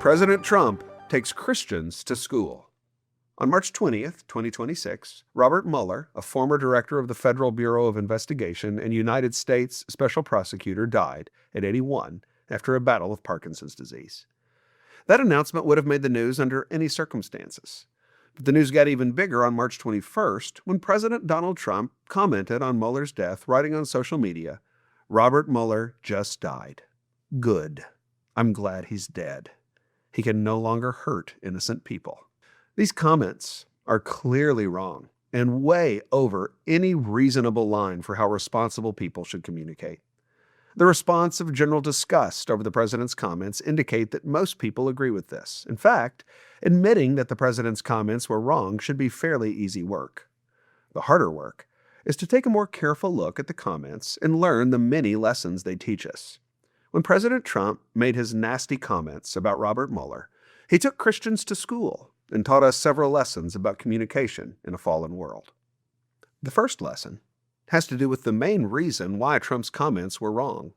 President Trump takes Christians to school. On March 20th, 2026, Robert Mueller, a former director of the Federal Bureau of Investigation and United States Special Prosecutor, died at 81 after a battle with Parkinson's disease. That announcement would have made the news under any circumstances. But the news got even bigger on March 21st when President Donald Trump commented on Mueller's death, writing on social media, "Robert Mueller just died. Good. I'm glad he's dead. He can no longer hurt innocent people." These comments are clearly wrong and way over any reasonable line for how responsible people should communicate. The response of general disgust over the president's comments indicate that most people agree with this. In fact, admitting that the president's comments were wrong should be fairly easy work. The harder work is to take a more careful look at the comments and learn the many lessons they teach us. When President Trump made his nasty comments about Robert Mueller, he took Christians to school and taught us several lessons about communication in a fallen world. The first lesson has to do with the main reason why Trump's comments were wrong.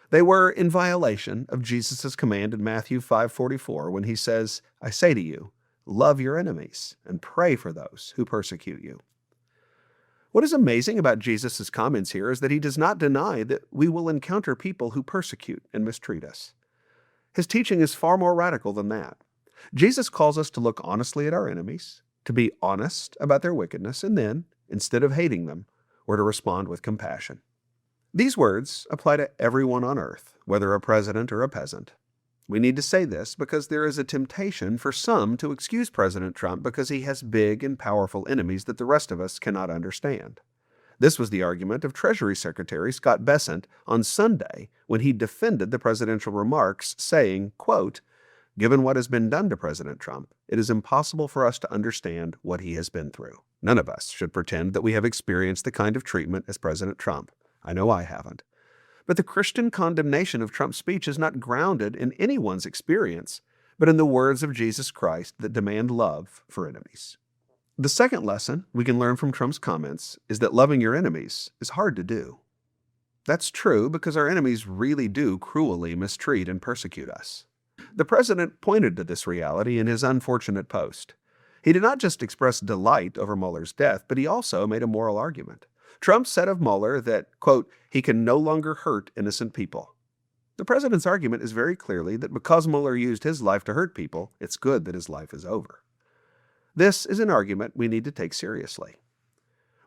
They were in violation of Jesus' command in Matthew 5:44 when he says, "I say to you, love your enemies and pray for those who persecute you." What is amazing about Jesus' comments here is that he does not deny that we will encounter people who persecute and mistreat us. His teaching is far more radical than that. Jesus calls us to look honestly at our enemies, to be honest about their wickedness, and then, instead of hating them, we're to respond with compassion. These words apply to everyone on earth, whether a president or a peasant. We need to say this because there is a temptation for some to excuse President Trump because he has big and powerful enemies that the rest of us cannot understand. This was the argument of Treasury Secretary Scott Bessent on Sunday when he defended the presidential remarks, saying, quote, "Given what has been done to President Trump, it is impossible for us to understand what he has been through. None of us should pretend that we have experienced the kind of treatment as President Trump. I know I haven't. But the Christian condemnation of Trump's speech is not grounded in anyone's experience, but in the words of Jesus Christ that demand love for enemies." The second lesson we can learn from Trump's comments is that loving your enemies is hard to do. That's true because our enemies really do cruelly mistreat and persecute us. The president pointed to this reality in his unfortunate post. He did not just express delight over Mueller's death, but he also made a moral argument. Trump said of Mueller that, quote, "he can no longer hurt innocent people." The president's argument is very clearly that because Mueller used his life to hurt people, it's good that his life is over. This is an argument we need to take seriously.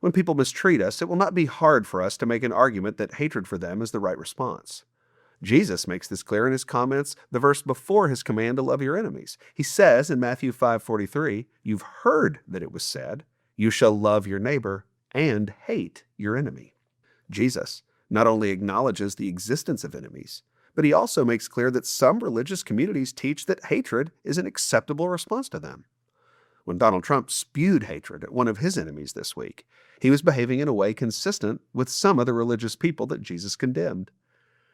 When people mistreat us, it will not be hard for us to make an argument that hatred for them is the right response. Jesus makes this clear in his comments, the verse before his command to love your enemies. He says in Matthew 5:43, "You've heard that it was said, 'You shall love your neighbor and hate your enemy.'" Jesus not only acknowledges the existence of enemies, but he also makes clear that some religious communities teach that hatred is an acceptable response to them. When Donald Trump spewed hatred at one of his enemies this week, he was behaving in a way consistent with some of the religious people that Jesus condemned.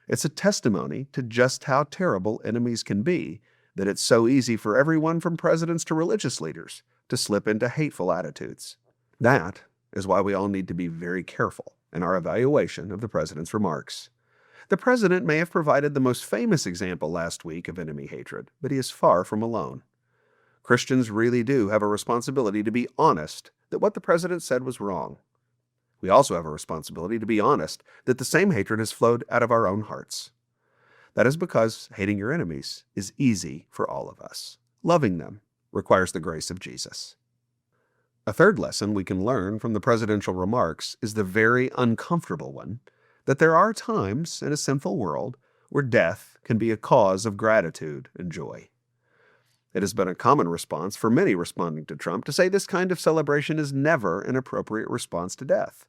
It's a testimony to just how terrible enemies can be that it's so easy for everyone from presidents to religious leaders to slip into hateful attitudes. That is why we all need to be very careful in our evaluation of the president's remarks. The president may have provided the most famous example last week of enemy hatred, but he is far from alone. Christians really do have a responsibility to be honest that what the president said was wrong. We also have a responsibility to be honest that the same hatred has flowed out of our own hearts. That is because hating your enemies is easy for all of us. Loving them requires the grace of Jesus. A third lesson we can learn from the presidential remarks is the very uncomfortable one, that there are times in a sinful world where death can be a cause of gratitude and joy. It has been a common response for many responding to Trump to say this kind of celebration is never an appropriate response to death.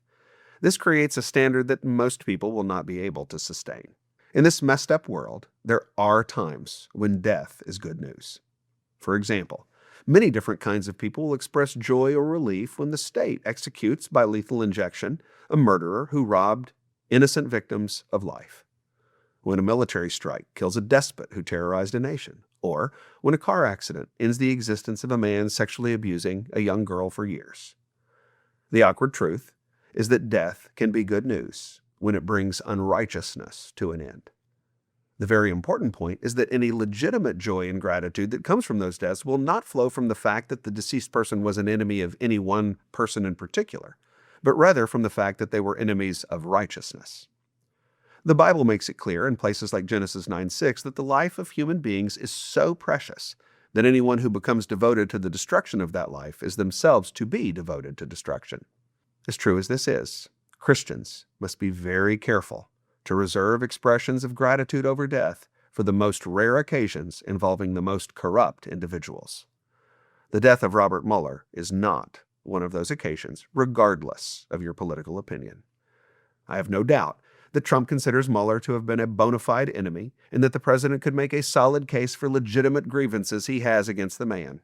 This creates a standard that most people will not be able to sustain. In this messed up world, there are times when death is good news. For example, many different kinds of people will express joy or relief when the state executes by lethal injection a murderer who robbed innocent victims of life, when a military strike kills a despot who terrorized a nation, or when a car accident ends the existence of a man sexually abusing a young girl for years. The awkward truth is that death can be good news when it brings unrighteousness to an end. The very important point is that any legitimate joy and gratitude that comes from those deaths will not flow from the fact that the deceased person was an enemy of any one person in particular, but rather from the fact that they were enemies of righteousness. The Bible makes it clear in places like Genesis 9:6 that the life of human beings is so precious that anyone who becomes devoted to the destruction of that life is themselves to be devoted to destruction. As true as this is, Christians must be very careful to reserve expressions of gratitude over death for the most rare occasions involving the most corrupt individuals. The death of Robert Mueller is not one of those occasions, regardless of your political opinion. I have no doubt that Trump considers Mueller to have been a bona fide enemy and that the president could make a solid case for legitimate grievances he has against the man.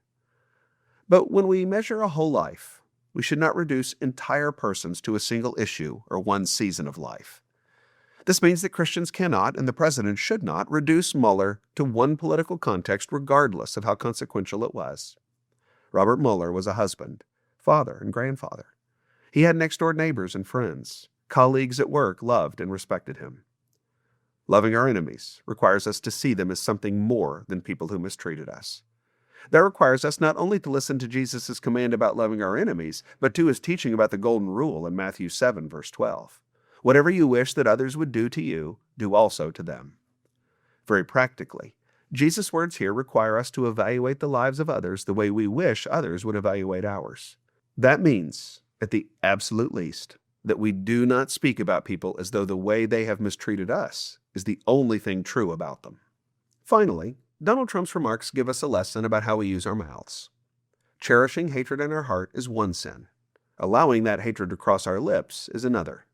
But when we measure a whole life, we should not reduce entire persons to a single issue or one season of life. This means that Christians cannot, and the president should not, reduce Mueller to one political context regardless of how consequential it was. Robert Mueller was a husband, father, and grandfather. He had next-door neighbors and friends. Colleagues at work loved and respected him. Loving our enemies requires us to see them as something more than people who mistreated us. That requires us not only to listen to Jesus' command about loving our enemies, but to his teaching about the golden rule in Matthew 7, verse 12. Whatever you wish that others would do to you, do also to them. Very practically, Jesus' words here require us to evaluate the lives of others the way we wish others would evaluate ours. That means, at the absolute least, that we do not speak about people as though the way they have mistreated us is the only thing true about them. Finally, Donald Trump's remarks give us a lesson about how we use our mouths. Cherishing hatred in our heart is one sin. Allowing that hatred to cross our lips is another.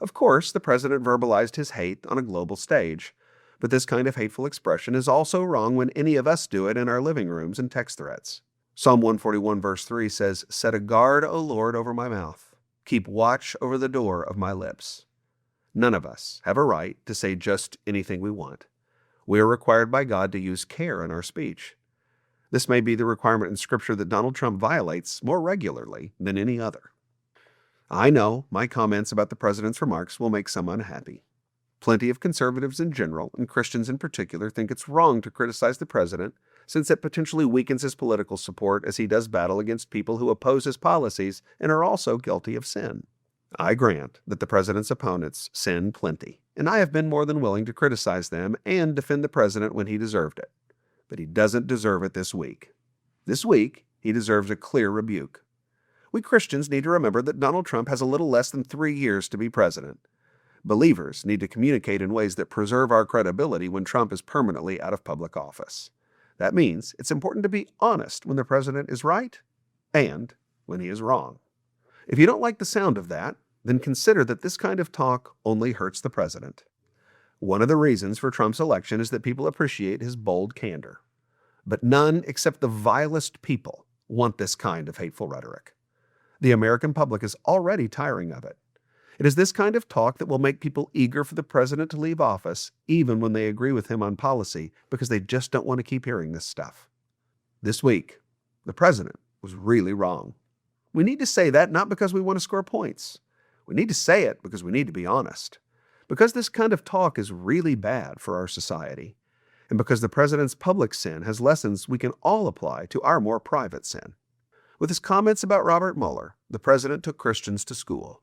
Of course, the president verbalized his hate on a global stage, but this kind of hateful expression is also wrong when any of us do it in our living rooms and text threads. Psalm 141 verse 3 says, "Set a guard, O Lord, over my mouth. Keep watch over the door of my lips." None of us have a right to say just anything we want. We are required by God to use care in our speech. This may be the requirement in Scripture that Donald Trump violates more regularly than any other. I know my comments about the president's remarks will make some unhappy. Plenty of conservatives in general, and Christians in particular, think it's wrong to criticize the president since it potentially weakens his political support as he does battle against people who oppose his policies and are also guilty of sin. I grant that the president's opponents sin plenty, and I have been more than willing to criticize them and defend the president when he deserved it. But he doesn't deserve it this week. This week, he deserves a clear rebuke. We Christians need to remember that Donald Trump has a little less than 3 years to be president. Believers need to communicate in ways that preserve our credibility when Trump is permanently out of public office. That means it's important to be honest when the president is right and when he is wrong. If you don't like the sound of that, then consider that this kind of talk only hurts the president. One of the reasons for Trump's election is that people appreciate his bold candor. But none except the vilest people want this kind of hateful rhetoric. The American public is already tiring of it. It is this kind of talk that will make people eager for the president to leave office, even when they agree with him on policy, because they just don't want to keep hearing this stuff. This week, the president was really wrong. We need to say that not because we want to score points. We need to say it because we need to be honest. Because this kind of talk is really bad for our society, and because the president's public sin has lessons we can all apply to our more private sin. With his comments about Robert Mueller, the president took Christians to school.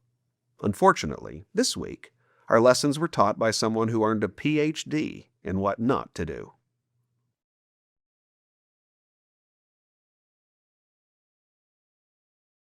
Unfortunately, this week, our lessons were taught by someone who earned a PhD in what not to do.